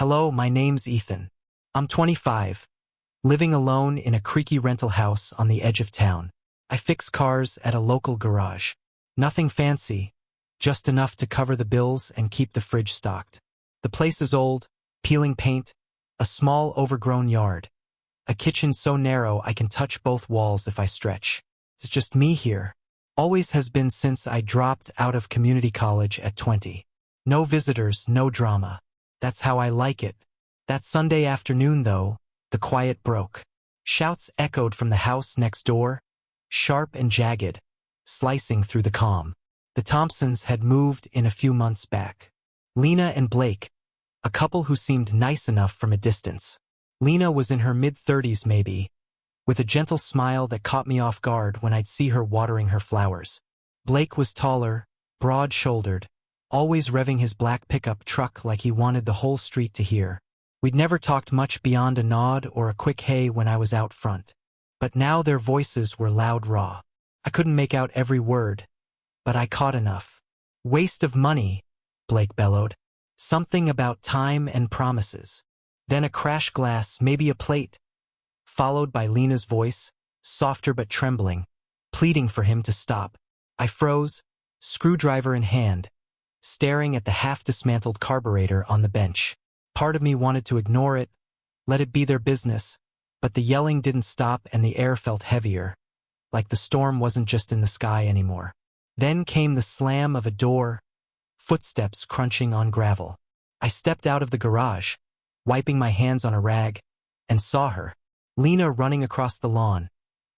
Hello, my name's Ethan. I'm 25, living alone in a creaky rental house on the edge of town. I fix cars at a local garage. Nothing fancy, just enough to cover the bills and keep the fridge stocked. The place is old, peeling paint, a small overgrown yard. A kitchen so narrow I can touch both walls if I stretch. It's just me here. Always has been since I dropped out of community college at 20. No visitors, no drama. That's how I like it. That Sunday afternoon, though, the quiet broke. Shouts echoed from the house next door, sharp and jagged, slicing through the calm. The Thompsons had moved in a few months back. Lena and Blake, a couple who seemed nice enough from a distance. Lena was in her mid-30s maybe, with a gentle smile that caught me off guard when I'd see her watering her flowers. Blake was taller, broad-shouldered, always revving his black pickup truck like he wanted the whole street to hear. We'd never talked much beyond a nod or a quick hey when I was out front. But now their voices were loud raw. I couldn't make out every word, but I caught enough. Waste of money, Blake bellowed. Something about time and promises. Then a crash glass, maybe a plate, followed by Lena's voice, softer but trembling, pleading for him to stop. I froze, screwdriver in hand, staring at the half-dismantled carburetor on the bench. Part of me wanted to ignore it, let it be their business, but the yelling didn't stop and the air felt heavier, like the storm wasn't just in the sky anymore. Then came the slam of a door, footsteps crunching on gravel. I stepped out of the garage, wiping my hands on a rag, and saw her, Lena, running across the lawn,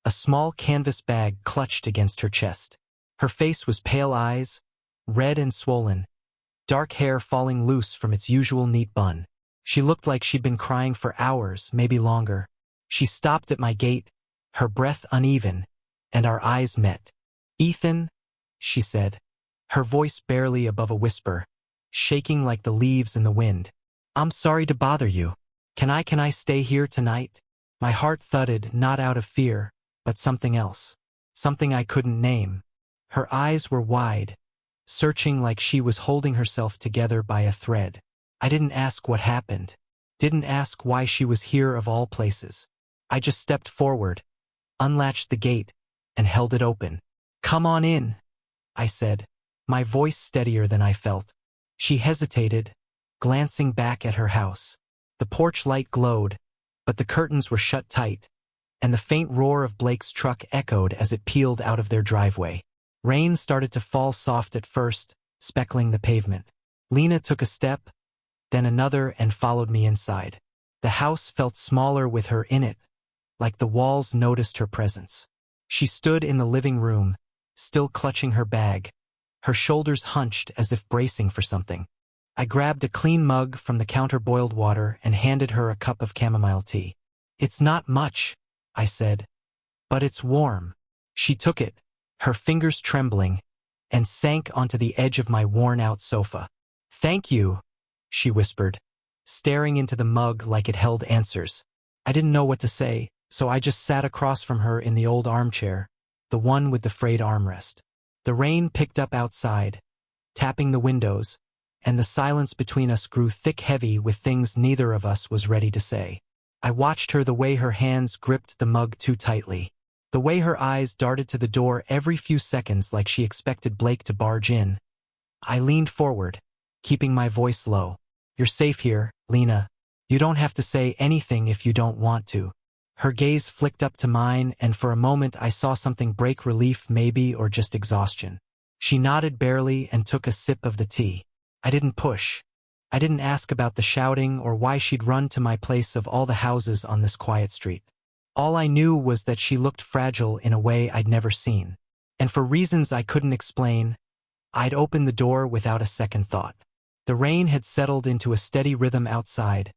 a small canvas bag clutched against her chest. Her face was pale eyes, red and swollen, dark hair falling loose from its usual neat bun. She looked like she'd been crying for hours, maybe longer. She stopped at my gate, her breath uneven, and our eyes met. "Ethan," she said, her voice barely above a whisper, shaking like the leaves in the wind. "I'm sorry to bother you. Can I stay here tonight?" My heart thudded, not out of fear, but something else. Something I couldn't name. Her eyes were wide, searching like she was holding herself together by a thread. I didn't ask what happened. Didn't ask why she was here of all places. I just stepped forward, unlatched the gate, and held it open. "Come on in," I said, my voice steadier than I felt. She hesitated, glancing back at her house. The porch light glowed, but the curtains were shut tight, and the faint roar of Blake's truck echoed as it peeled out of their driveway. Rain started to fall soft at first, speckling the pavement. Lena took a step, then another, and followed me inside. The house felt smaller with her in it, like the walls noticed her presence. She stood in the living room, still clutching her bag, her shoulders hunched as if bracing for something. I grabbed a clean mug from the counter, boiled water, and handed her a cup of chamomile tea. "It's not much," I said, "but it's warm." She took it, her fingers trembling, and sank onto the edge of my worn-out sofa. "Thank you," she whispered, staring into the mug like it held answers. I didn't know what to say, so I just sat across from her in the old armchair, the one with the frayed armrest. The rain picked up outside, tapping the windows, and the silence between us grew thick, heavy with things neither of us was ready to say. I watched her, the way her hands gripped the mug too tightly, the way her eyes darted to the door every few seconds like she expected Blake to barge in. I leaned forward, keeping my voice low. "You're safe here, Lena. You don't have to say anything if you don't want to." Her gaze flicked up to mine, and for a moment I saw something break, relief maybe, or just exhaustion. She nodded barely and took a sip of the tea. I didn't push. I didn't ask about the shouting or why she'd run to my place of all the houses on this quiet street. All I knew was that she looked fragile in a way I'd never seen. And for reasons I couldn't explain, I'd opened the door without a second thought. The rain had settled into a steady rhythm outside,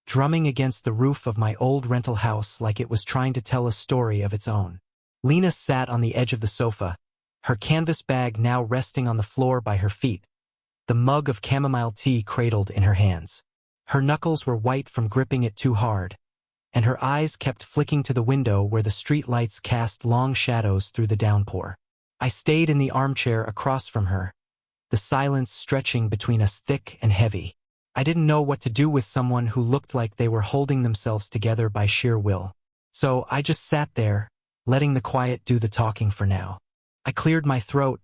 drumming against the roof of my old rental house like it was trying to tell a story of its own. Lena sat on the edge of the sofa, her canvas bag now resting on the floor by her feet, the mug of chamomile tea cradled in her hands. Her knuckles were white from gripping it too hard, and her eyes kept flicking to the window where the street lights cast long shadows through the downpour. I stayed in the armchair across from her, the silence stretching between us thick and heavy. I didn't know what to do with someone who looked like they were holding themselves together by sheer will. So I just sat there, letting the quiet do the talking for now. I cleared my throat,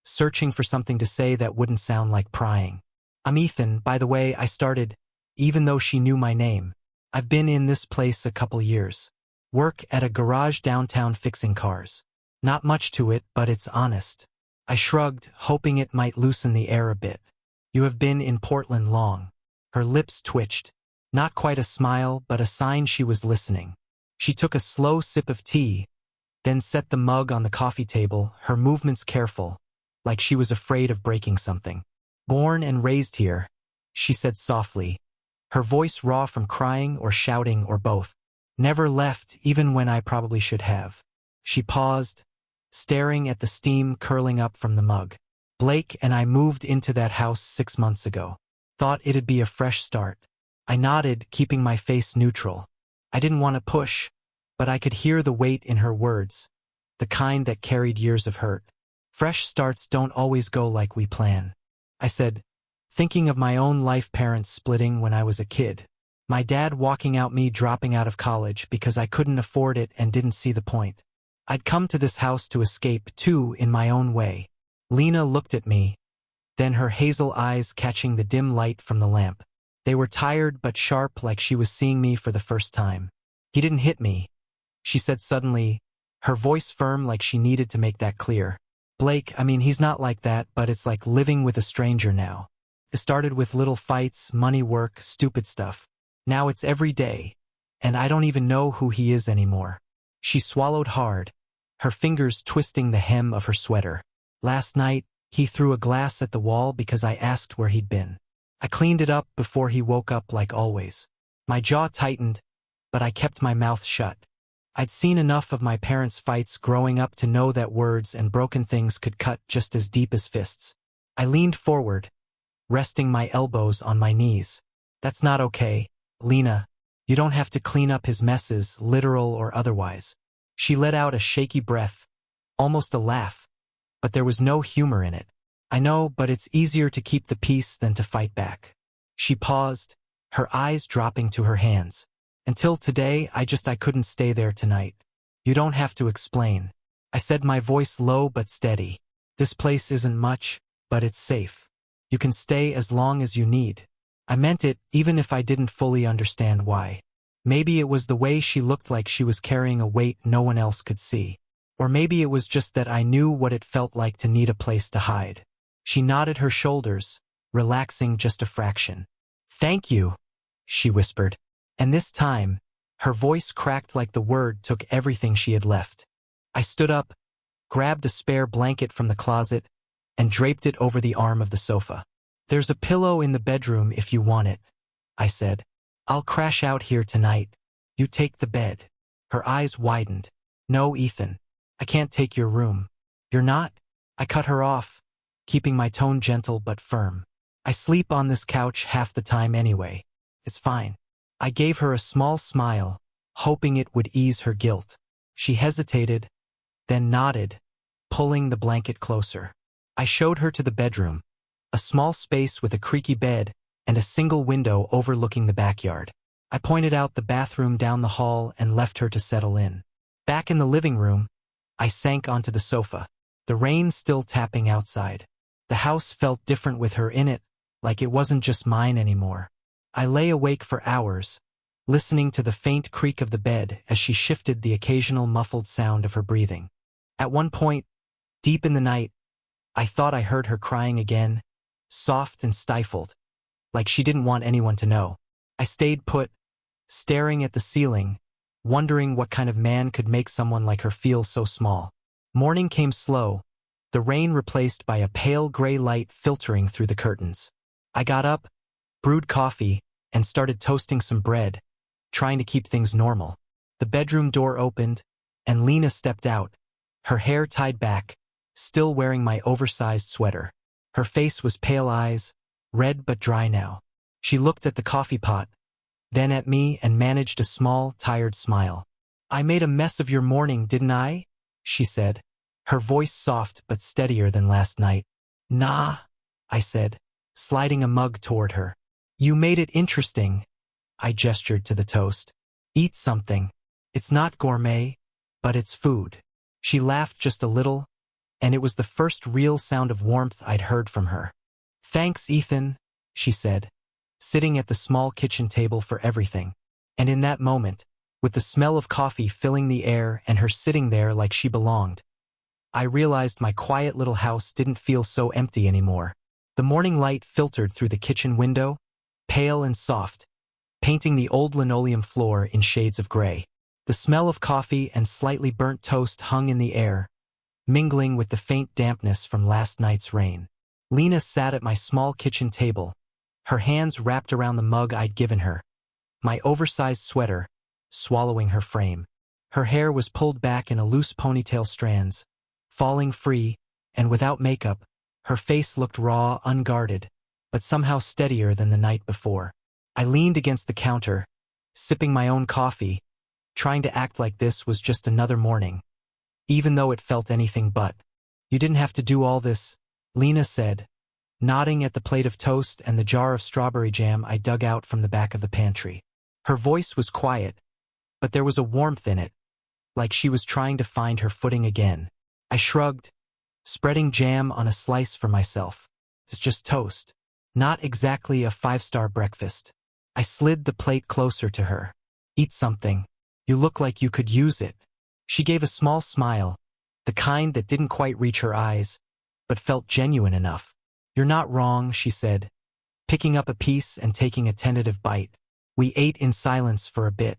searching for something to say that wouldn't sound like prying. "I'm Ethan, by the way," I started, even though she knew my name. "I've been in this place a couple years. Work at a garage downtown fixing cars. Not much to it, but it's honest." I shrugged, hoping it might loosen the air a bit. "You have been in Portland long." Her lips twitched. Not quite a smile, but a sign she was listening. She took a slow sip of tea, then set the mug on the coffee table, her movements careful, like she was afraid of breaking something. "Born and raised here," she said softly, her voice raw from crying or shouting or both. "Never left, even when I probably should have." She paused, staring at the steam curling up from the mug. "Blake and I moved into that house 6 months ago. Thought it'd be a fresh start." I nodded, keeping my face neutral. I didn't want to push, but I could hear the weight in her words, the kind that carried years of hurt. "Fresh starts don't always go like we plan," I said, thinking of my own life, parents splitting when I was a kid. My dad walking out, me dropping out of college because I couldn't afford it and didn't see the point. I'd come to this house to escape, too, in my own way. Lena looked at me, then her hazel eyes catching the dim light from the lamp. They were tired but sharp, like she was seeing me for the first time. "He didn't hit me," she said suddenly, her voice firm like she needed to make that clear. "Blake, I mean, he's not like that, but it's like living with a stranger now. It started with little fights, money, work, stupid stuff. Now it's every day, and I don't even know who he is anymore." She swallowed hard, her fingers twisting the hem of her sweater. "Last night, he threw a glass at the wall because I asked where he'd been. I cleaned it up before he woke up, like always." My jaw tightened, but I kept my mouth shut. I'd seen enough of my parents' fights growing up to know that words and broken things could cut just as deep as fists. I leaned forward, resting my elbows on my knees. "That's not okay, Lena. You don't have to clean up his messes, literal or otherwise." She let out a shaky breath, almost a laugh, but there was no humor in it. "I know, but it's easier to keep the peace than to fight back." She paused, her eyes dropping to her hands. "Until today, I couldn't stay there tonight. You don't have to explain," I said, my voice low but steady. "This place isn't much, but it's safe. You can stay as long as you need." I meant it, even if I didn't fully understand why. Maybe it was the way she looked, like she was carrying a weight no one else could see. Or maybe it was just that I knew what it felt like to need a place to hide. She nodded her shoulders, relaxing just a fraction. "Thank you," she whispered. And this time, her voice cracked like the word took everything she had left. I stood up, grabbed a spare blanket from the closet, and draped it over the arm of the sofa. "There's a pillow in the bedroom if you want it," I said. "I'll crash out here tonight. You take the bed." Her eyes widened. "No, Ethan. I can't take your room." "You're not?" I cut her off, keeping my tone gentle but firm. "I sleep on this couch half the time anyway. It's fine." I gave her a small smile, hoping it would ease her guilt. She hesitated, then nodded, pulling the blanket closer. I showed her to the bedroom, a small space with a creaky bed and a single window overlooking the backyard. I pointed out the bathroom down the hall and left her to settle in. Back in the living room, I sank onto the sofa, the rain still tapping outside. The house felt different with her in it, like it wasn't just mine anymore. I lay awake for hours, listening to the faint creak of the bed as she shifted, the occasional muffled sound of her breathing. At one point, deep in the night, I thought I heard her crying again, soft and stifled, like she didn't want anyone to know. I stayed put, staring at the ceiling, wondering what kind of man could make someone like her feel so small. Morning came slow, the rain replaced by a pale gray light filtering through the curtains. I got up, brewed coffee, and started toasting some bread, trying to keep things normal. The bedroom door opened, and Lena stepped out, her hair tied back, still wearing my oversized sweater. Her face was pale eyes, red but dry now. She looked at the coffee pot, then at me, and managed a small, tired smile. "I made a mess of your morning, didn't I?" she said, her voice soft but steadier than last night. "Nah," I said, sliding a mug toward her. You made it interesting. I gestured to the toast. Eat something. It's not gourmet, but it's food. She laughed just a little, and it was the first real sound of warmth I'd heard from her. Thanks, Ethan, she said, sitting at the small kitchen table for everything. And in that moment, with the smell of coffee filling the air and her sitting there like she belonged, I realized my quiet little house didn't feel so empty anymore. The morning light filtered through the kitchen window, pale and soft, painting the old linoleum floor in shades of gray. The smell of coffee and slightly burnt toast hung in the air, mingling with the faint dampness from last night's rain. Lena sat at my small kitchen table, her hands wrapped around the mug I'd given her, my oversized sweater swallowing her frame. Her hair was pulled back in a loose ponytail strands, falling free, and without makeup, her face looked raw, unguarded, but somehow steadier than the night before. I leaned against the counter, sipping my own coffee, trying to act like this was just another morning, even though it felt anything but. You didn't have to do all this, Lena said, nodding at the plate of toast and the jar of strawberry jam I dug out from the back of the pantry. Her voice was quiet, but there was a warmth in it, like she was trying to find her footing again. I shrugged, spreading jam on a slice for myself. It's just toast. Not exactly a five-star breakfast. I slid the plate closer to her. Eat something. You look like you could use it. She gave a small smile, the kind that didn't quite reach her eyes, but felt genuine enough. You're not wrong, she said, picking up a piece and taking a tentative bite. We ate in silence for a bit.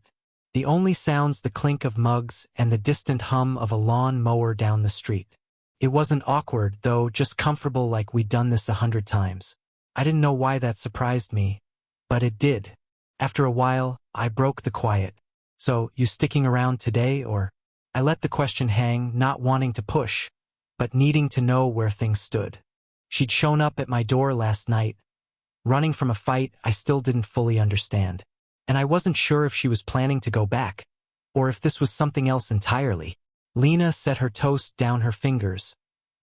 The only sounds the clink of mugs and the distant hum of a lawn mower down the street. It wasn't awkward, though, just comfortable like we'd done this 100 times. I didn't know why that surprised me, but it did. After a while, I broke the quiet. So, you sticking around today, or? I let the question hang, not wanting to push, but needing to know where things stood. She'd shown up at my door last night, running from a fight I still didn't fully understand. And I wasn't sure if she was planning to go back, or if this was something else entirely. Lena set her toast down her fingers,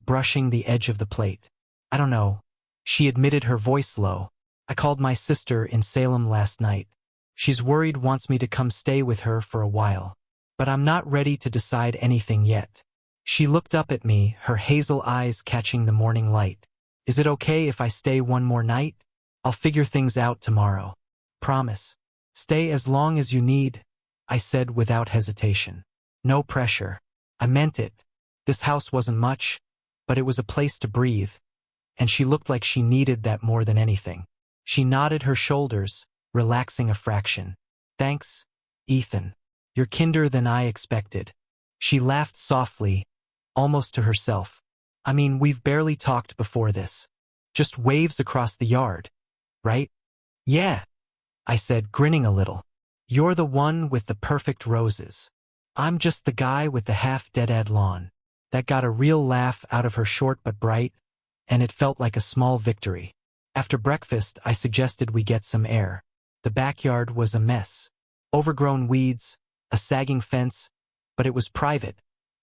brushing the edge of the plate. I don't know. She admitted, her voice low. I called my sister in Salem last night. She's worried, wants me to come stay with her for a while. But I'm not ready to decide anything yet. She looked up at me, her hazel eyes catching the morning light. Is it okay if I stay one more night? I'll figure things out tomorrow. Promise. Stay as long as you need, I said without hesitation. No pressure. I meant it. This house wasn't much, but it was a place to breathe, and she looked like she needed that more than anything. She nodded her shoulders, relaxing a fraction. Thanks, Ethan. You're kinder than I expected. She laughed softly, almost to herself. I mean, we've barely talked before this. Just waves across the yard, right? Yeah, I said, grinning a little. You're the one with the perfect roses. I'm just the guy with the half-dead lawn. That got a real laugh out of her, short but bright, and it felt like a small victory. After breakfast, I suggested we get some air. The backyard was a mess. Overgrown weeds, a sagging fence, but it was private,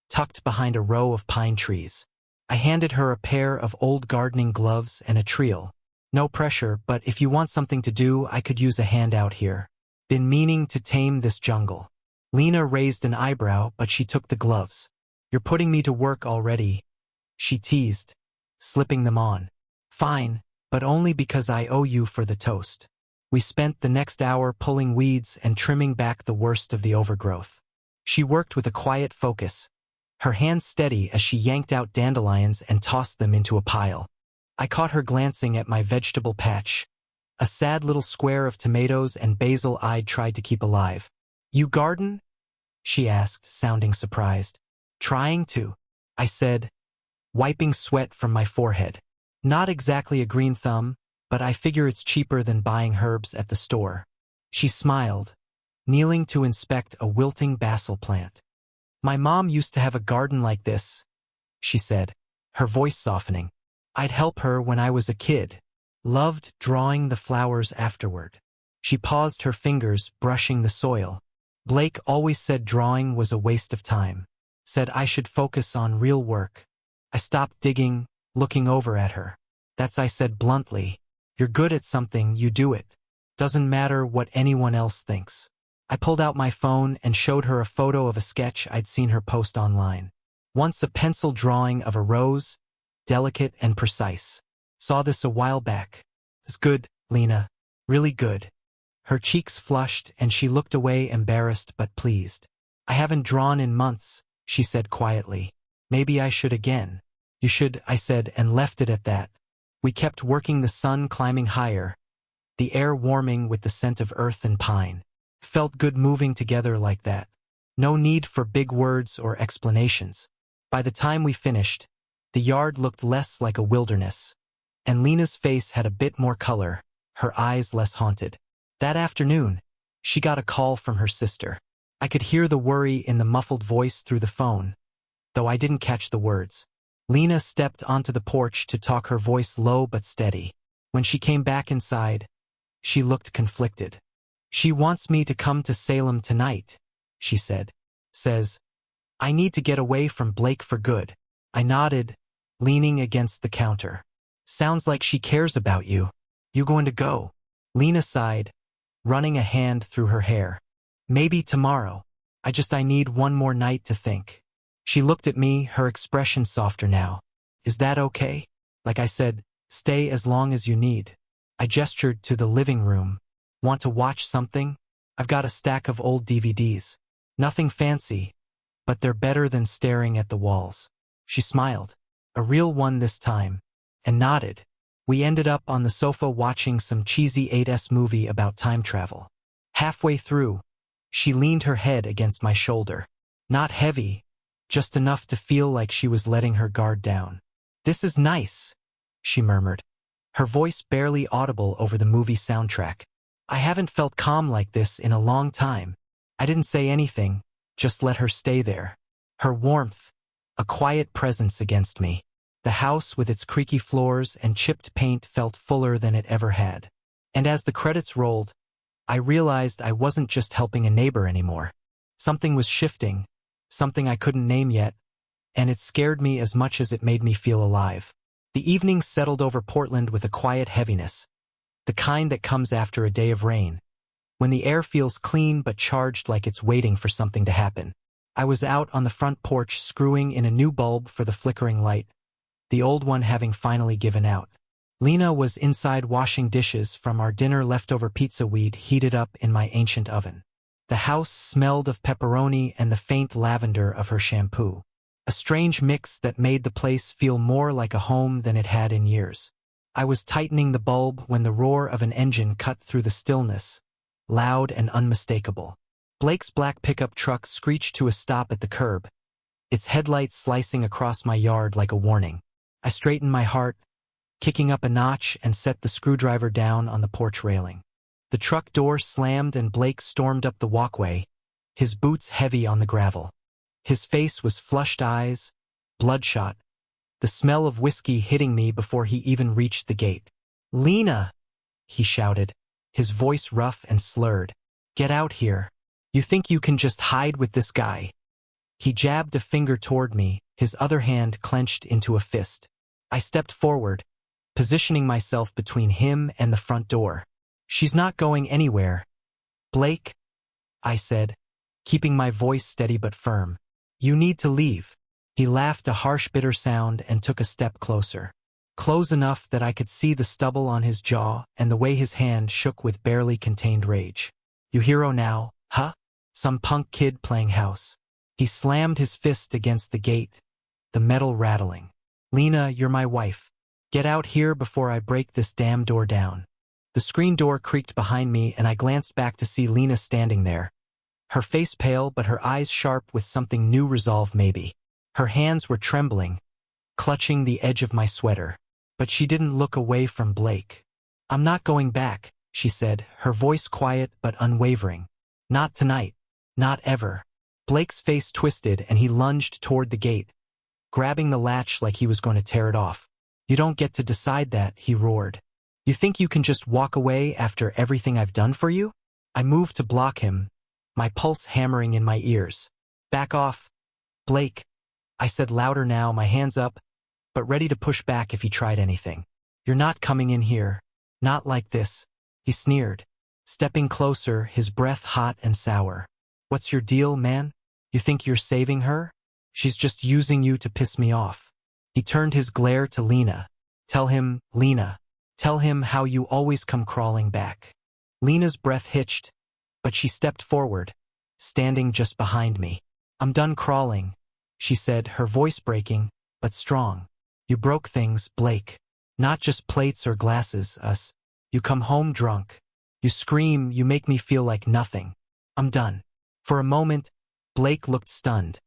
tucked behind a row of pine trees. I handed her a pair of old gardening gloves and a trowel. No pressure, but if you want something to do, I could use a hand out here. Been meaning to tame this jungle. Lena raised an eyebrow, but she took the gloves. You're putting me to work already, she teased, slipping them on. Fine, but only because I owe you for the toast. We spent the next hour pulling weeds and trimming back the worst of the overgrowth. She worked with a quiet focus, her hands steady as she yanked out dandelions and tossed them into a pile. I caught her glancing at my vegetable patch, a sad little square of tomatoes and basil I'd tried to keep alive. You garden? She asked, sounding surprised. Trying to, I said, wiping sweat from my forehead. Not exactly a green thumb, but I figure it's cheaper than buying herbs at the store. She smiled, kneeling to inspect a wilting basil plant. My mom used to have a garden like this, she said, her voice softening. I'd help her when I was a kid. Loved drawing the flowers afterward. She paused, her fingers brushing the soil. Blake always said drawing was a waste of time. Said I should focus on real work. I stopped digging, looking over at her. That's, I said bluntly. You're good at something, you do it. Doesn't matter what anyone else thinks. I pulled out my phone and showed her a photo of a sketch I'd seen her post online. Once a pencil drawing of a rose, delicate and precise. Saw this a while back. It's good, Lena. Really good. Her cheeks flushed and she looked away, embarrassed but pleased. I haven't drawn in months, she said quietly. Maybe I should again. You should, I said, and left it at that. We kept working, the sun climbing higher, the air warming with the scent of earth and pine. Felt good moving together like that. No need for big words or explanations. By the time we finished, the yard looked less like a wilderness, and Lena's face had a bit more color, her eyes less haunted. That afternoon, she got a call from her sister. I could hear the worry in the muffled voice through the phone, though I didn't catch the words. Lena stepped onto the porch to talk, her voice low but steady. When she came back inside, she looked conflicted. She wants me to come to Salem tonight, she said. Says, I need to get away from Blake for good. I nodded, leaning against the counter. Sounds like she cares about you. You going to go? Lena sighed, running a hand through her hair. Maybe tomorrow. I need one more night to think. She looked at me, her expression softer now. Is that okay? Like I said, stay as long as you need. I gestured to the living room. Want to watch something? I've got a stack of old DVDs. Nothing fancy, but they're better than staring at the walls. She smiled, a real one this time, and nodded. We ended up on the sofa watching some cheesy 8s movie about time travel. Halfway through, she leaned her head against my shoulder. Not heavy, just enough to feel like she was letting her guard down. This is nice, she murmured, her voice barely audible over the movie soundtrack. I haven't felt calm like this in a long time. I didn't say anything, just let her stay there. Her warmth, a quiet presence against me. The house with its creaky floors and chipped paint felt fuller than it ever had. And as the credits rolled, I realized I wasn't just helping a neighbor anymore. Something was shifting, something I couldn't name yet, and it scared me as much as it made me feel alive. The evening settled over Portland with a quiet heaviness, the kind that comes after a day of rain, when the air feels clean but charged like it's waiting for something to happen. I was out on the front porch screwing in a new bulb for the flickering light, the old one having finally given out. Lena was inside washing dishes from our dinner leftover pizza we'd heated up in my ancient oven. The house smelled of pepperoni and the faint lavender of her shampoo, a strange mix that made the place feel more like a home than it had in years. I was tightening the bulb when the roar of an engine cut through the stillness, loud and unmistakable. Blake's black pickup truck screeched to a stop at the curb, its headlights slicing across my yard like a warning. I straightened my heart, kicking up a notch, and set the screwdriver down on the porch railing. The truck door slammed and Blake stormed up the walkway, his boots heavy on the gravel. His face was flushed eyes, bloodshot, the smell of whiskey hitting me before he even reached the gate. "Lena!" he shouted, his voice rough and slurred. "Get out here. You think you can just hide with this guy?" He jabbed a finger toward me, his other hand clenched into a fist. I stepped forward, positioning myself between him and the front door. "She's not going anywhere, Blake," I said, keeping my voice steady but firm. "You need to leave." He laughed a harsh, bitter sound and took a step closer. Close enough that I could see the stubble on his jaw and the way his hand shook with barely contained rage. "You hero now, huh? Some punk kid playing house." He slammed his fist against the gate, the metal rattling. "Lena, you're my wife. Get out here before I break this damn door down." The screen door creaked behind me and I glanced back to see Lena standing there, her face pale but her eyes sharp with something new resolve maybe. Her hands were trembling, clutching the edge of my sweater. But she didn't look away from Blake. "I'm not going back," she said, her voice quiet but unwavering. "Not tonight. Not ever." Blake's face twisted and he lunged toward the gate, grabbing the latch like he was going to tear it off. "You don't get to decide that," he roared. "You think you can just walk away after everything I've done for you?" I moved to block him, my pulse hammering in my ears. "Back off, Blake," I said louder now, my hands up, but ready to push back if he tried anything. "You're not coming in here. Not like this," he sneered, stepping closer, his breath hot and sour. "What's your deal, man? You think you're saving her? She's just using you to piss me off." He turned his glare to Lena. Lena, tell him how you always come crawling back." Lena's breath hitched, but she stepped forward, standing just behind me. "I'm done crawling," she said, her voice breaking, but strong. "You broke things, Blake. Not just plates or glasses, us. You come home drunk. You scream, you make me feel like nothing. I'm done." For a moment, Blake looked stunned,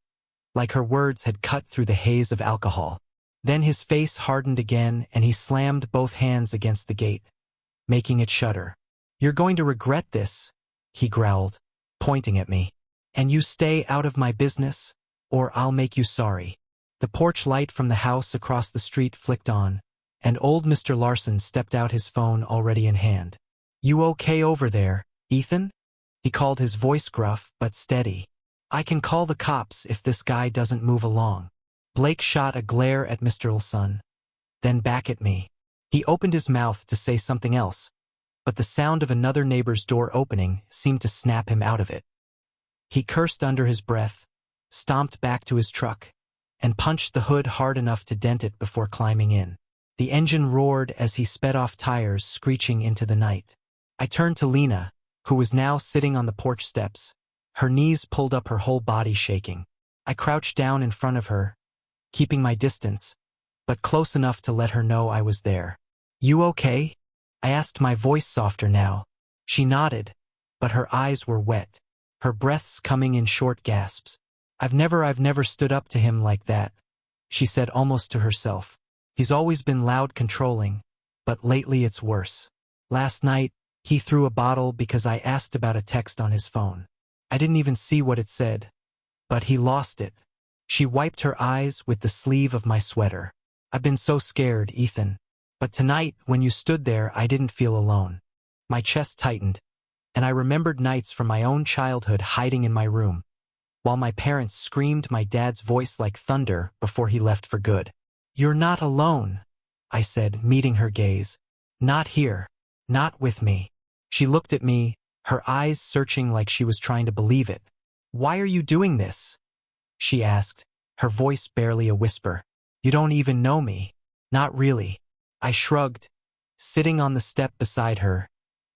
like her words had cut through the haze of alcohol. Then his face hardened again and he slammed both hands against the gate, making it shudder. "You're going to regret this," he growled, pointing at me. "And you stay out of my business, or I'll make you sorry." The porch light from the house across the street flicked on, and old Mr. Larson stepped out, his phone already in hand. "You okay over there, Ethan?" He called, his voice gruff but steady. "I can call the cops if this guy doesn't move along." Blake shot a glare at Mr. Larson, then back at me. He opened his mouth to say something else, but the sound of another neighbor's door opening seemed to snap him out of it. He cursed under his breath, stomped back to his truck, and punched the hood hard enough to dent it before climbing in. The engine roared as he sped off, tires screeching into the night. I turned to Lena, who was now sitting on the porch steps, her knees pulled up, her whole body shaking. I crouched down in front of her, keeping my distance, but close enough to let her know I was there. "You okay?" I asked, my voice softer now. She nodded, but her eyes were wet, her breaths coming in short gasps. I've never stood up to him like that," she said almost to herself. "He's always been loud, controlling, but lately it's worse. Last night, he threw a bottle because I asked about a text on his phone. I didn't even see what it said, but he lost it." She wiped her eyes with the sleeve of my sweater. "I've been so scared, Ethan. But tonight, when you stood there, I didn't feel alone." My chest tightened, and I remembered nights from my own childhood hiding in my room, while my parents screamed my dad's voice like thunder before he left for good. "You're not alone," I said, meeting her gaze. "Not here. Not with me." She looked at me, her eyes searching like she was trying to believe it. "Why are you doing this?" she asked, her voice barely a whisper. "You don't even know me." "Not really." I shrugged, sitting on the step beside her,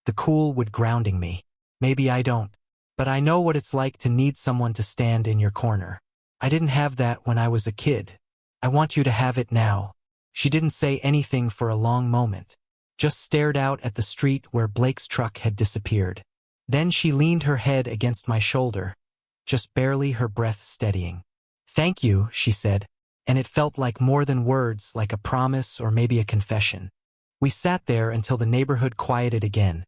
the cool wood grounding me. "Maybe I don't, but I know what it's like to need someone to stand in your corner. I didn't have that when I was a kid. I want you to have it now." She didn't say anything for a long moment, just stared out at the street where Blake's truck had disappeared. Then she leaned her head against my shoulder, just barely, her breath steadying. "Thank you," she said, and it felt like more than words, like a promise or maybe a confession. We sat there until the neighborhood quieted again,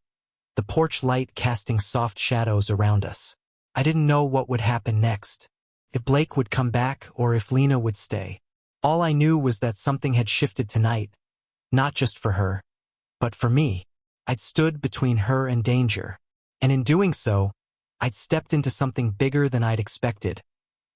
the porch light casting soft shadows around us. I didn't know what would happen next, if Blake would come back or if Lena would stay. All I knew was that something had shifted tonight, not just for her, but for me. I'd stood between her and danger, and in doing so, I'd stepped into something bigger than I'd expected,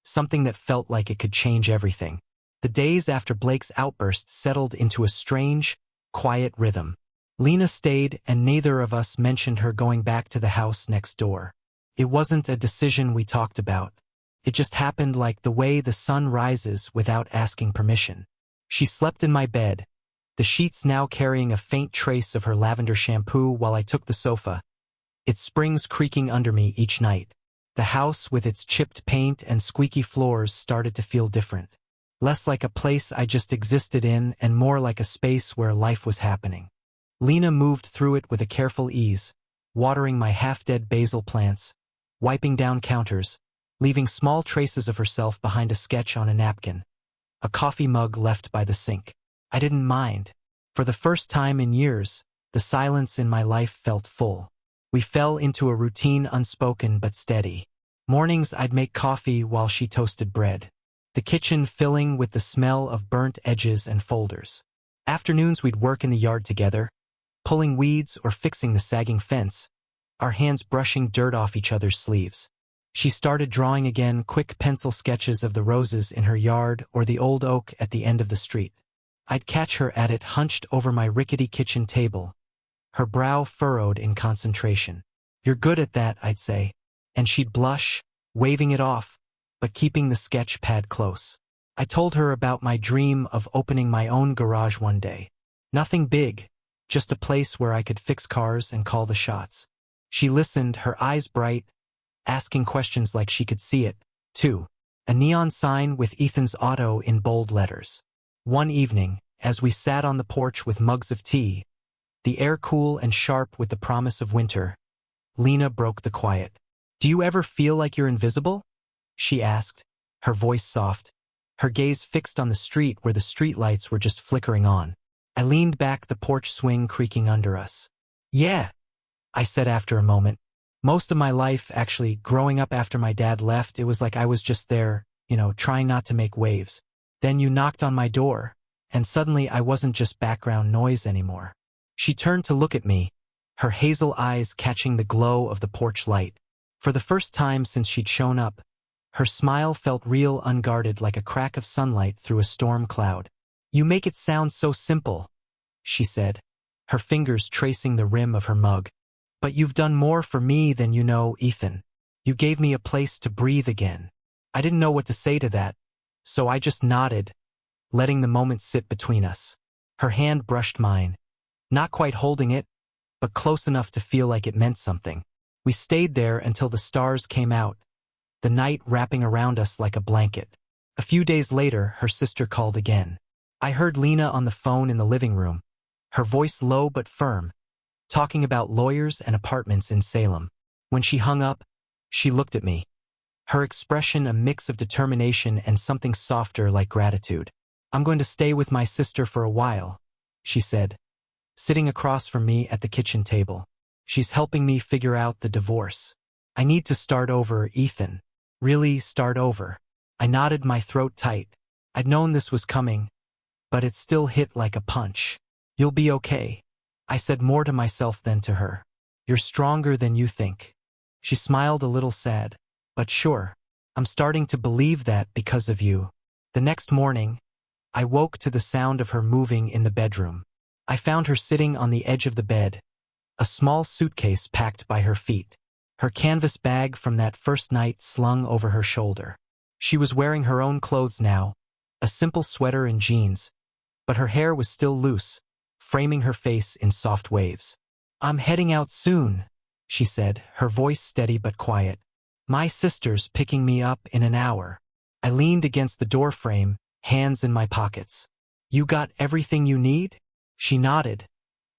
something that felt like it could change everything. The days after Blake's outburst settled into a strange, quiet rhythm. Lena stayed, and neither of us mentioned her going back to the house next door. It wasn't a decision we talked about. It just happened, like the way the sun rises without asking permission. She slept in my bed, the sheets now carrying a faint trace of her lavender shampoo, while I took the sofa, its springs creaking under me each night. The house, with its chipped paint and squeaky floors, started to feel different. Less like a place I just existed in and more like a space where life was happening. Lena moved through it with a careful ease, watering my half-dead basil plants, wiping down counters, leaving small traces of herself behind a sketch on a napkin, a coffee mug left by the sink. I didn't mind. For the first time in years, the silence in my life felt full. We fell into a routine, unspoken but steady. Mornings I'd make coffee while she toasted bread, the kitchen filling with the smell of burnt edges and folders. Afternoons we'd work in the yard together, pulling weeds or fixing the sagging fence, our hands brushing dirt off each other's sleeves. She started drawing again, quick pencil sketches of the roses in her yard or the old oak at the end of the street. I'd catch her at it, hunched over my rickety kitchen table, her brow furrowed in concentration. You're good at that, I'd say. And she'd blush, waving it off, but keeping the sketch pad close. I told her about my dream of opening my own garage one day. Nothing big, just a place where I could fix cars and call the shots. She listened, her eyes bright, asking questions like she could see it, too. A neon sign with Ethan's Auto in bold letters. One evening, as we sat on the porch with mugs of tea, the air cool and sharp with the promise of winter, Lena broke the quiet. "Do you ever feel like you're invisible?" she asked, her voice soft, her gaze fixed on the street where the streetlights were just flickering on. I leaned back, the porch swing creaking under us. "Yeah," I said after a moment. "Most of my life, actually, growing up after my dad left, it was like I was just there, trying not to make waves. Then you knocked on my door, and suddenly I wasn't just background noise anymore." She turned to look at me, her hazel eyes catching the glow of the porch light. For the first time since she'd shown up, her smile felt real, unguarded, like a crack of sunlight through a storm cloud. "You make it sound so simple," she said, her fingers tracing the rim of her mug. "But you've done more for me than you know, Ethan. You gave me a place to breathe again." I didn't know what to say to that, so I just nodded, letting the moment sit between us. Her hand brushed mine, not quite holding it, but close enough to feel like it meant something. We stayed there until the stars came out, the night wrapping around us like a blanket. A few days later, her sister called again. I heard Lena on the phone in the living room, her voice low but firm, talking about lawyers and apartments in Salem. When she hung up, she looked at me, her expression a mix of determination and something softer like gratitude. "I'm going to stay with my sister for a while," she said, sitting across from me at the kitchen table. "She's helping me figure out the divorce. I need to start over, Ethan. Really start over." I nodded, my throat tight. I'd known this was coming, but it still hit like a punch. "You'll be okay," I said, more to myself than to her. "You're stronger than you think." She smiled, a little sad. "But sure, I'm starting to believe that because of you." The next morning, I woke to the sound of her moving in the bedroom. I found her sitting on the edge of the bed, a small suitcase packed by her feet, her canvas bag from that first night slung over her shoulder. She was wearing her own clothes now, a simple sweater and jeans, but her hair was still loose, framing her face in soft waves. "I'm heading out soon," she said, her voice steady but quiet. "My sister's picking me up in an hour." I leaned against the doorframe, hands in my pockets. "You got everything you need?" She nodded,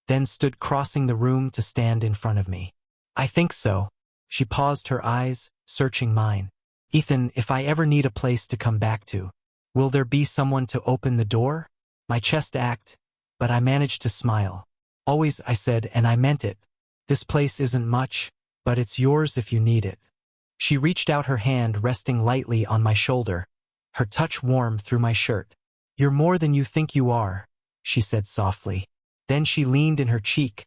then stood crossing the room to stand in front of me. "I think so." She paused, her eyes searching mine. "Ethan, if I ever need a place to come back to, will there be someone to open the door?" My chest ached, but I managed to smile. "Always," I said, and I meant it. "This place isn't much, but it's yours if you need it." She reached out, her hand resting lightly on my shoulder, her touch warm through my shirt. "You're more than you think you are," she said softly. Then she leaned in her cheek,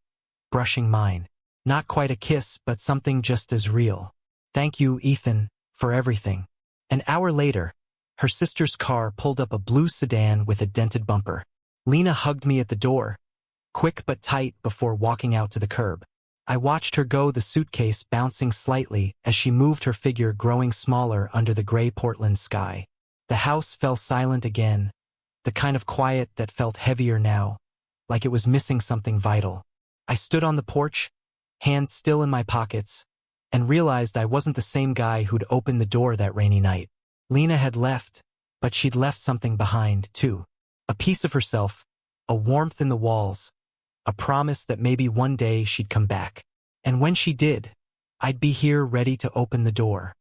brushing mine. Not quite a kiss, but something just as real. "Thank you, Ethan, for everything." An hour later, her sister's car pulled up, a blue sedan with a dented bumper. Lena hugged me at the door, quick but tight, before walking out to the curb. I watched her go, the suitcase bouncing slightly as she moved, her figure growing smaller under the gray Portland sky. The house fell silent again, the kind of quiet that felt heavier now, like it was missing something vital. I stood on the porch, hands still in my pockets, and realized I wasn't the same guy who'd opened the door that rainy night. Lena had left, but she'd left something behind, too. A piece of herself, a warmth in the walls, a promise that maybe one day she'd come back. And when she did, I'd be here ready to open the door.